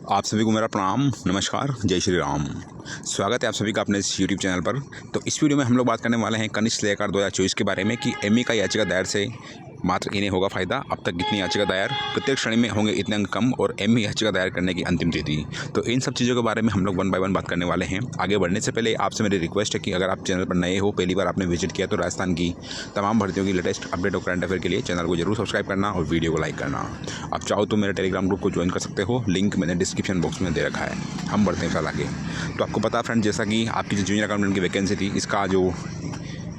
आप सभी को मेरा प्रणाम, नमस्कार, जय श्री राम। स्वागत है आप सभी का अपने इस यूट्यूब चैनल पर। तो इस वीडियो में हम लोग बात करने वाले हैं कनिष्ठ लेखाकार 2024 के बारे में कि एमई का याचिका दायर से मात्र इन्हें होगा फ़ायदा। अब तक कितनी याचिका दायर, प्रत्येक श्रेणी में होंगे इतने अंक कम और एमई याचिका दायर करने की अंतिम तिथि। तो इन सब चीज़ों के बारे में हम लोग वन बाय वन बात करने वाले हैं। आगे बढ़ने से पहले आपसे मेरी रिक्वेस्ट है कि अगर आप चैनल पर नए हो, पहली बार आपने विजिट किया, तो राजस्थान की तमाम भर्तियों की लेटेस्ट अपडेट और करंट अफेयर के लिए चैनल को जरूर सब्सक्राइब करना और वीडियो को लाइक करना। आप चाहो तो मेरे टेलीग्राम ग्रुप को ज्वाइन कर सकते हो, लिंक मैंने डिस्क्रिप्शन बॉक्स में दे रखा है। हम बढ़ते हैं फिलहाल आगे। तो आपको पता है फ्रेंड, जैसा कि आपकी जो जूनियर अकाउंटेंट की वैकेंसी थी, इसका जो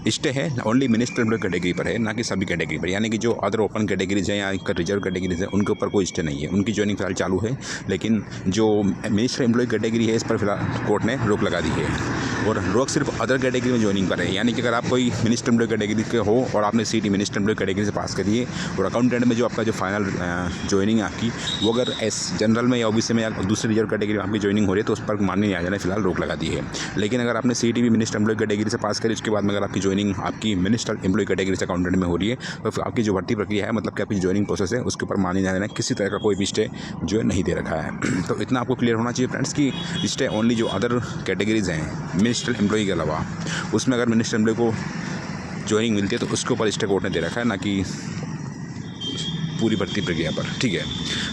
स्टे है ओनली मिनिस्टर एम्प्लॉय कैटेगरी पर है, ना कि सभी कैटेगरी पर। यानी कि जो अदर ओपन कैटेगरीज हैं या रिजर्व कैटेगरीज है, उनके ऊपर कोई स्टे नहीं है। उनकी ज्वाइनिंग फिलहाल चालू है, लेकिन जो मिनिस्टर एम्प्लॉय कैटेगरी है, इस पर फिलहाल कोर्ट ने रोक लगा दी है। और रोक सिर्फ अदर कैटेगरी में ज्वाइनिंग पर है। यानी कि अगर आप कोई मिनिस्टर एम्प्लॉय कैटेगरी के हो और आपने सीटी मिनिस्टर एम्प्लॉय कैटेगरी से पास करी है और अकाउंटेंट में जो आपका जो फाइनल ज्वाइनिंग है आपकी, वो अगर एस जनरल में या ओबीसी में या दूसरी रिजर्व कैटेगरी में आपकी ज्वाइनिंग हो रही है, तो उस पर मान्य न्यायालय ने फिलहाल रोक लगा दी है। लेकिन अगर आपने सीटी भी मिनिस्टर एम्प्लॉय कैटेगरी से पास करी, उसके बाद में अगर आपकी ज्वाइनिंग आपकी मिनिस्टर एम्प्लॉय कैटेगरी से अकाउंटेंट में हो रही है, तो फिर आपकी जो भर्ती प्रक्रिया है, मतलब कि आपकी ज्वाइनिंग प्रोसेस है, उसके ऊपर मान्य न्यायालय ने किसी तरह का कोई भी स्टे जो है नहीं दे रखा है। तो इतना आपको क्लियर होना चाहिए फ्रेंड्स कि स्टे ओनली जो अदर कैटेगरीज हैं मिनिस्टर एम्प्लॉय के अलावा, उसमें अगर मिनिस्टर एम्प्लॉय को ज्वाइनिंग मिलती है तो उसके ऊपर स्टे कोर्ट ने दे रखा है, ना कि पूरी भर्ती प्रक्रिया पर। ठीक है,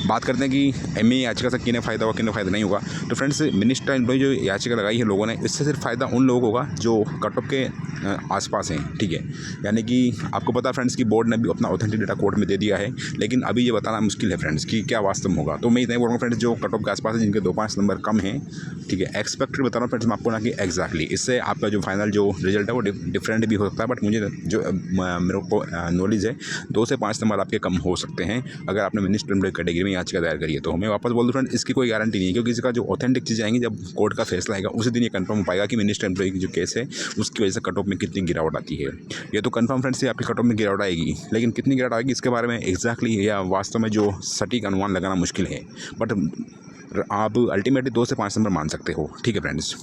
बात करते हैं कि एमई याचिका से किन्हें फ़ायदा होगा, किन्हें फ़ायदा नहीं होगा। तो फ्रेंड्स, मिनिस्टर एम्प्लॉय जो याचिका लगाई है लोगों ने, इससे सिर्फ फ़ायदा उन लोगों को होगा जो कट ऑफ के आसपास हैं। ठीक है, यानी कि आपको पता है फ्रेंड्स कि बोर्ड ने भी अपना ऑथेंटिक डेटा कोर्ट में दे दिया है, लेकिन अभी ये बताना मुश्किल है फ्रेंड्स कि क्या वास्तव में होगा। तो मैं इतना बोलूँगा फ्रेंड्स, जो कट ऑफ के आसपास है, जिनके 2-5 नंबर कम हैं, ठीक है, एक्सपेक्टेड बता रहा हूँ फ्रेंड्स मैं आपको, ना कि एग्जैक्टली। इससे आपका जो फाइनल जो रिजल्ट है वो डिफरेंट भी हो सकता है, बट मुझे जो मेरे को नॉलेज है 2 से 5 नंबर आपके कम हो सकते हैं अगर आपने मिनिस्टर एम्प्लॉय कैटेगरी में याचिका दायर करी है। तो मैं वापस बोल दूँ फ्रेंड, इसकी कोई गारंटी नहीं है, क्योंकि इसका जो ऑथेंटिक चीज़ आएंगी, जब कोर्ट का फैसला आएगा उसी दिन ये कंफर्म हो पाएगा कि मिनिस्टर एम्प्लॉय की जो केस है उसकी वजह से कट ऑफ में कितनी गिरावट आती है। ये तो कंफर्म फ्रेंड्स से आपकी कट ऑफ में गिरावट आएगी, लेकिन कितनी गिरावट आएगी इसके बारे में एग्जैक्टली या वास्तव में जो सटीक अनुमान लगाना मुश्किल है। बट आप अल्टीमेटली 2 से 5 नंबर मान सकते हो। ठीक है फ्रेंड्स,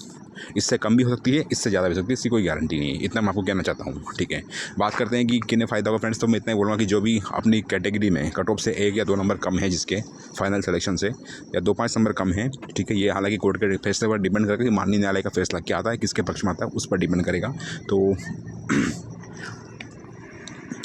इससे कम भी हो सकती है, इससे ज़्यादा भी हो सकती है, इसकी कोई गारंटी नहीं है। इतना मैं आपको कहना चाहता हूँ। ठीक है, बात करते हैं कि किन्हें फ़ायदा होगा फ्रेंड्स। तो मैं इतना ही बोलूँगा कि जो भी अपनी कैटेगरी में कट ऑफ से 1 या 2 नंबर कम है, जिसके फाइनल सिलेक्शन से, या 2-5 नंबर कम है, ठीक है, ये हालांकि कोर्ट के फैसले पर डिपेंड करेगा कि माननीय न्यायालय का फैसला क्या आता है, किसके पक्ष में आता है, उस पर डिपेंड करेगा। तो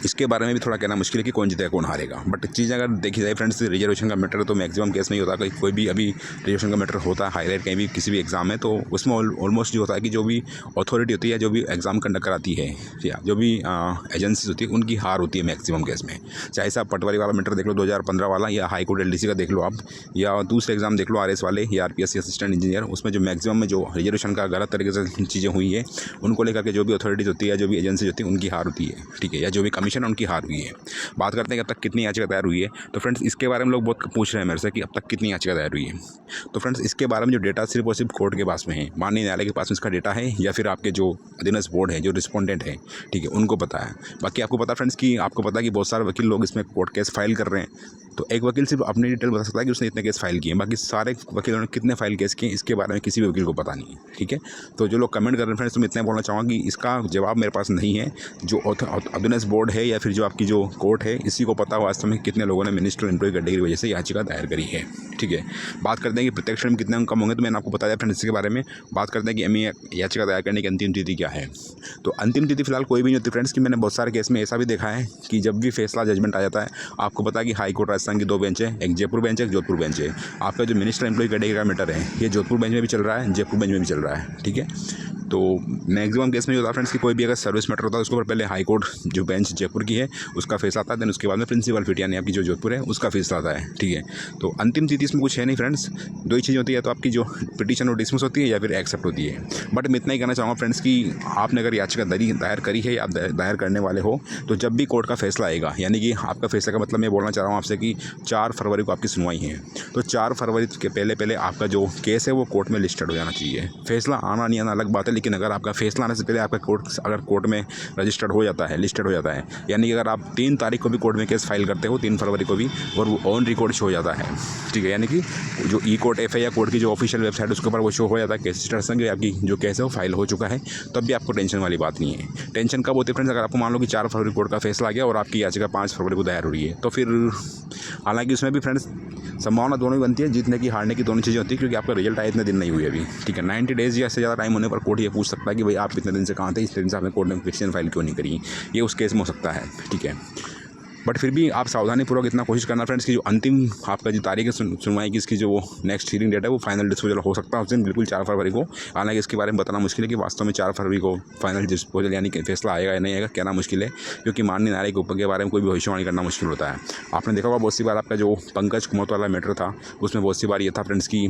इसके बारे में भी थोड़ा कहना मुश्किल है कि कौन जीतेगा कौन हारेगा। बट चीज़ अगर देखी जाए फ्रेंड्स, रिजर्वेशन का मैटर तो मैक्सिमम केस में ही होता है। कोई भी अभी रिजर्वेशन का मैटर होता है हाईलाइट कहीं भी किसी भी एग्जाम में, तो उसमें ऑलमोस्ट जो होता है कि जो भी अथॉरिटी होती है, जो भी एग्जाम कंडक्ट कराती है, या जो भी एजेंसीज होती है, उनकी हार होती है मैक्सिमम केस में। चाहे साहब पटवारी वाला मैटर देख लो 2015 वाला, या हाई कोर्ट एलडीसी का देख लो आप, या दूसरे एग्जाम देख लो आरएस वाले या आरपीएस असिस्टेंट इंजीनियर, उसमें जो मैक्सिमम में जो रिजर्वेशन का गलत तरीके से चीज़ें हुई है, उनको लेकर के जो भी अथॉरिटीज़ होती है, जो भी एजेंसीज होती है, उनकी हार होती है। ठीक है, या जो भी कमीशन है उनकी हार हुई है। बात करते हैं कि अब तक कितनी याचिका दायर हुई है। तो फ्रेंड्स, इसके बारे में लोग बहुत पूछ रहे हैं मेरे से कि अब तक कितनी याचिका दायर हुई है। तो फ्रेंड्स, इसके बारे में जो डेटा सिर्फ और सिर्फ कोर्ट के पास में है, माननीय न्यायालय के पास में इसका डेटा है, या फिर आपके जो अधीनस्थ बोर्ड है, जो रिस्पोंडेंट है, ठीक है, उनको पता है। बाकी आपको पता फ्रेंड्स कि आपको पता है कि बहुत सारे वकील लोग इसमें कोर्ट केस फाइल कर रहे हैं। तो एक वकील सिर्फ अपनी डिटेल बता सकता है कि उसने इतने केस फाइल किए हैं, बाकी सारे वकीलों ने कितने फाइल केस किए इसके बारे में किसी भी वकील को पता नहीं है। ठीक है, तो जो लोग कमेंट कर रहे हैं फ्रेंड्स, तो मैं इतना बोलना चाहूँगा कि इसका जवाब मेरे पास नहीं है। जो अधीनस्थ बोर्ड है या फिर जो आपकी जो कोर्ट है, इसी को पता वास्तव में कितने लोगों ने मिनिस्टर एम्प्लॉय कैटेगरी की वजह से याचिका दायर करी है। ठीक है, बात करते हैं कि प्रत्येक श्रेणी में कितने अंक कम होंगे, तो मैंने आपको बताया फ्रेंड्स इसके बारे में। बात करते हैं कि एमई याचिका दायर करने की अंतिम तिथि क्या है। तो अंतिम तिथि फिलहाल कोई भी नहीं होती फ्रेंड्स, कि मैंने बहुत सारे केस में ऐसा भी देखा है कि जब भी फैसला जजमेंट आ जाता है, आपको पता है कि हाई कोर्ट राजस्थान की 2 बेंच है, एक जयपुर बेंच है, एक जोधपुर बेंच है। आपका जो मिनिस्टर एम्प्लॉय कैटेगरी का मैटर है, ये जोधपुर बेंच में भी चल रहा है, जयपुर बेंच में भी चल रहा है। ठीक है, तो मैक्सिमम केस में ये होता है फ्रेंड्स कि कोई भी अगर सर्विस मैटर होता है, उसके ऊपर पहले हाई कोर्ट जो बेंच जयपुर की है उसका फैसला आता है, देन उसके बाद में प्रिंसिपल फिट यानी आपकी जो जोधपुर है उसका फैसला आता है। ठीक है, तो अंतिम तिथि इसमें कुछ है नहीं फ्रेंड्स, 2 ही चीज़ होती है, तो आपकी जो पिटीशन वो डिसमिस होती है या फिर एक्सेप्ट होती है। बट मैं इतना ही कहना चाहूँगा फ्रेंड्स कि आपने अगर याचिका दायर करी है या आप दायर करने वाले हो, तो जब भी कोर्ट का फैसला आएगा, यानी कि आपका फैसला का मतलब मैं बोलना चाह रहा हूँ आपसे कि 4 फरवरी को आपकी सुनवाई है। तो 4 फरवरी के पहले आपका जो केस है वो कोर्ट में लिस्टेड हो जाना चाहिए। फैसला आना नहीं आना अलग बात है, लेकिन अगर आपका फैसला आने से पहले आपका कोर्ट में रजिस्टर्ड हो जाता है, लिस्टेड हो जाता है, यानी कि अगर आप 3 तारीख को भी कोर्ट में केस फाइल करते हो, 3 फरवरी को भी, और वो ऑन रिकॉर्ड शो हो जाता है, ठीक है, यानी कि जो ई कोर्ट एफ या कोर्ट की जो ऑफिशियल वेबसाइट उसके ऊपर वो शो हो जाता है केस स्टेटस में, आपकी जो केस है वो फाइल हो चुका है, तब भी आपको टेंशन वाली बात नहीं है। टेंशन कब होती है फ्रेंड्स, अगर आपको मान लो कि 4 फरवरी कोर्ट का फैसला आ गया और आपकी याचिका 5 फरवरी को दायर हो रही है, तो फिर हालांकि उसमें भी फ्रेंड्स संभावना दोनों ही बनती है, जीतने की हारने की दोनों चीज़ें होती है, क्योंकि आपका रिजल्ट आए इतने दिन नहीं हुई अभी, ठीक है। 90 डेज़ या इससे ज़्यादा टाइम होने पर कोर्ट ये पूछ सकता है कि भाई आप इतने दिन से कहाँ थे, इस दिन से आपने कोर्ट में पिटीशन फाइल क्यों नहीं करी, ये उस केस में हो सकता है, ठीक है। बट फिर भी आप सावधानीपूर्वक इतना कोशिश करना फ्रेंड्स कि जो अंतिम आपका जो तारीख है सुनवाई की, इसकी जो नेक्स्ट हियरिंग डेट है वो फाइनल डिस्पोजल हो सकता है उस दिन, बिल्कुल 4 फरवरी को। हालांकि इसके बारे में बताना मुश्किल है कि वास्तव में 4 फरवरी को फाइनल डिस्पोजल यानी कि फैसला आएगा या नहीं आएगा, कहना मुश्किल है, क्योंकि माननीय न्यायालय के ऊपर के बारे में कोई भी भविष्यवाणी करना मुश्किल होता है। आपने देखा होगा बहुत सी बार आपका जो पंकज कुमार वाला मैटर था, उसमें बहुत सी बार ये था फ्रेंड्स की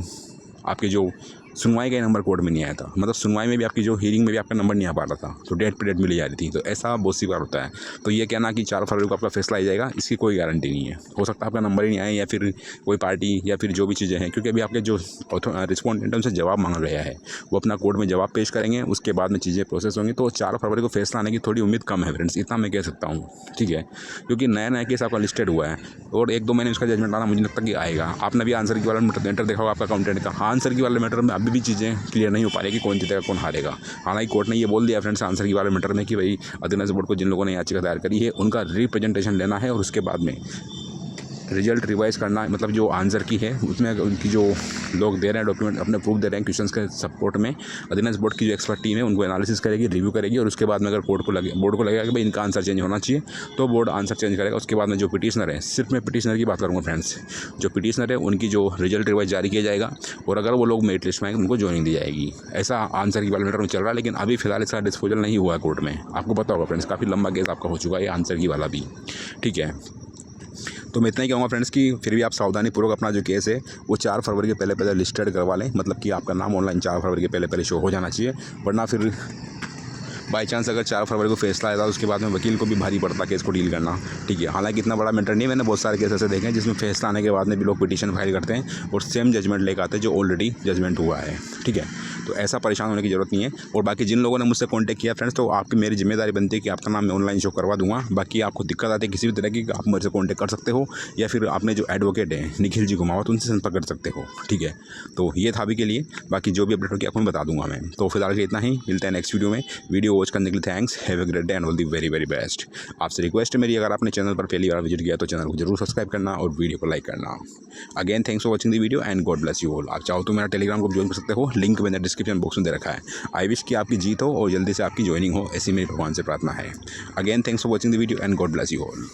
आपके जो सुनवाई का नंबर कोर्ट में नहीं आया था, मतलब सुनवाई में भी आपकी जो हियरिंग में भी आपका नंबर नहीं आ पा रहा था, तो डेट पे डेट मिली जा रही थी। तो ऐसा बहुत सी बार होता है। तो ये कहना कि 4 फरवरी को आपका फैसला आ जाएगा, इसकी कोई गारंटी नहीं है। हो सकता है आपका नंबर ही नहीं आए, या फिर कोई पार्टी या फिर जो भी चीज़ें हैं, क्योंकि अभी आपके जो रिस्पोंडेंट उनसे जवाब मांगा गया है, वो अपना कोर्ट में जवाब पेश करेंगे, उसके बाद में चीज़ें प्रोसेस होंगी। तो 4 फरवरी को फैसला आने की थोड़ी उम्मीद कम है फ्रेंड्स, इतना मैं कह सकता हूँ, ठीक है, क्योंकि नया केस आपका लिस्टेड हुआ है और 1-2 महीने उसका जजमेंट आना मुझे लगता है कि आएगा। आपने भी आंसर की वाला मैटर देखा होगा आपका अकाउंटेंट का, आंसर की वाले मैटर में अभी भी चीज़ें क्लियर नहीं हो पा रही कि कौन जीतेगा कौन हारेगा। हालांकि कोर्ट ने ये बोल दिया फ्रेंड्स आंसर की वाले मैटर में कि भाई अधीनस्थ बोर्ड को जिन लोगों ने याचिका दायर करी है उनका रिप्रेजेंटेशन लेना है और उसके बाद में रिजल्ट रिवाइज करना, मतलब जो आंसर की है उसमें उनकी जो लोग दे रहे हैं डॉक्यूमेंट अपने प्रूफ दे रहे हैं क्वेश्चंस के सपोर्ट में, अधीनस्थ बोर्ड की जो एक्सपर्ट टीम है उनको एनालिसिस करेगी, रिव्यू करेगी, और उसके बाद में अगर बोर्ड को लगेगा कि भाई इनका आंसर चेंज होना चाहिए तो बोर्ड आंसर चेंज करेगा। उसके बाद में जो पिटीशनर है, सिर्फ मैं पिटीशनर की बात करूँगा फ्रेंड्स, जो पिटीशनर है उनकी जो रिजल्ट रिवाइज जारी किया जाएगा, और अगर वो लोग मेरिट लिस्ट में आएंगे उनको ज्वाइनिंग दी जाएगी। ऐसा आंसर की वाले मैटर में चल रहा है, लेकिन अभी फिलहाल इसका डिस्पोजल नहीं हुआ है कोर्ट में। आपको पता होगा फ्रेंड्स, काफ़ी लंबा केस आपका हो चुका है आंसर की वाला भी, ठीक है। तो मैं इतना ही कहूँगा फ्रेंड्स कि फिर भी आप सावधानीपूर्वक अपना जो केस है वो 4 फरवरी के पहले लिस्टेड करवा लें, मतलब कि आपका नाम ऑनलाइन 4 फरवरी के पहले शो हो जाना चाहिए, वरना फिर बाई चांस अगर 4 फरवरी को फैसला आया था उसके बाद में वकील को भी भारी पड़ता केस को डील करना, ठीक है। हालांकि इतना बड़ा मैटर नहीं है, मैंने बहुत सारे केस ऐसे देखे हैं जिसमें फैसला आने के बाद में भी लोग पिटीशन फाइल करते हैं और सेम जजमेंट लेकर आते हैं जो ऑलरेडी जजमेंट हुआ है, ठीक है। तो ऐसा परेशान होने की ज़रूरत नहीं है। और बाकी जिन लोगों ने मुझसे कॉन्टैक्ट किया फ्रेंड्स, तो आपकी मेरी जिम्मेदारी बनती है कि आपका नाम मैं ऑनलाइन शो करवा दूंगा। बाकी आपको दिक्कत आती है किसी भी तरह की, आप मुझसे कॉन्टैक्ट कर सकते हो, या फिर आपने जो एडवोकेट है निखिल जी कुमावत उनसे संपर्क कर सकते हो, ठीक है। तो ये था अभी के लिए, बाकी जो भी अपडेट होगी आपको मैं बता दूंगा मैं। तो फिलहाल के इतना ही, मिलते हैं नेक्स्ट वीडियो में। वीडियो वॉच करने के लिए thanks, have a great day and all the very very best. आपसे रिक्वेस्ट है मेरी, अगर आपने चैनल पर पहली बार विजिट किया तो चैनल को जरूर सब्सक्राइब करना और वीडियो को लाइक करना। Again thanks for watching the video and God bless you all. आप चाहो तो मेरा टेलीग्राम ग्रुप ज्वाइन कर सकते हो, लिंक मैंने डिस्क्रिप्शन बॉक्स में दे रखा है। आई विश कि आपकी जीत हो और जल्दी से आपकी ज्वाइनिंग हो, ऐसी मेरी भगवान से प्रार्थना है। Again thanks for watching the video and God bless you all.